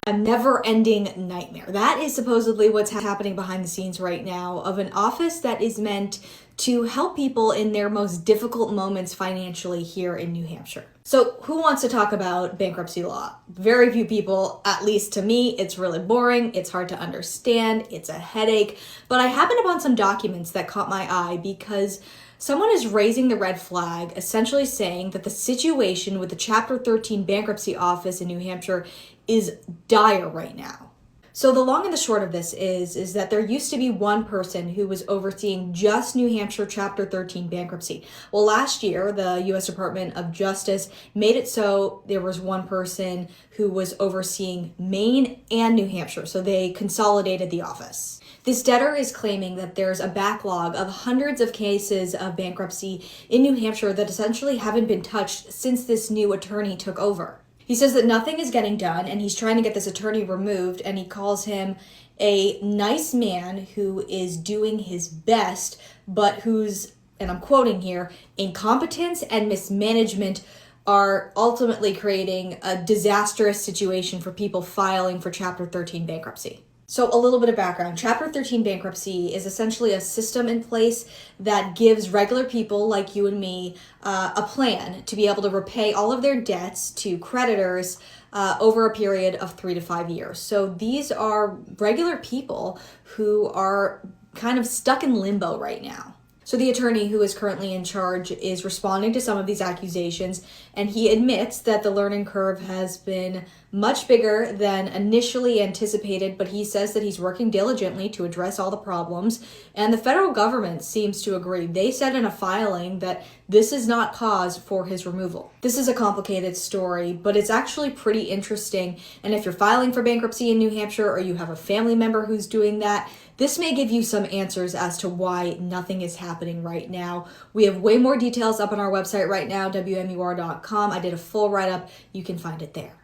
a never-ending nightmare. That is supposedly what's happening behind the scenes right now of an office that is meant to help people in their most difficult moments financially here in New Hampshire. So who wants to talk about bankruptcy law? Very few people, at least to me. It's really boring, it's hard to understand, it's a headache. But I happened upon some documents that caught my eye because someone is raising the red flag, essentially saying that the situation with the Chapter 13 bankruptcy office in New Hampshire is dire right now. So the long and the short of this is that there used to be one person who was overseeing just New Hampshire Chapter 13 bankruptcy. Well, last year, the U.S. Department of Justice made it so there was one person who was overseeing Maine and New Hampshire. So they consolidated the office. This debtor is claiming that there's a backlog of hundreds of cases of bankruptcy in New Hampshire that essentially haven't been touched since this new attorney took over. He says that nothing is getting done and he's trying to get this attorney removed, and he calls him a nice man who is doing his best, but whose, and I'm quoting here, incompetence and mismanagement are ultimately creating a disastrous situation for people filing for Chapter 13 bankruptcy. So a little bit of background. Chapter 13 bankruptcy is essentially a system in place that gives regular people like you and me a plan to be able to repay all of their debts to creditors over a period of 3 to 5 years. So these are regular people who are kind of stuck in limbo right now. So the attorney who is currently in charge is responding to some of these accusations, and he admits that the learning curve has been much bigger than initially anticipated, but he says that he's working diligently to address all the problems, and the federal government seems to agree. They said in a filing that this is not cause for his removal. This is a complicated story, but it's actually pretty interesting, and if you're filing for bankruptcy in New Hampshire or you have a family member who's doing that, this may give you some answers as to why nothing is happening right now. We have way more details up on our website right now, WMUR.com. I did a full write-up. You can find it there.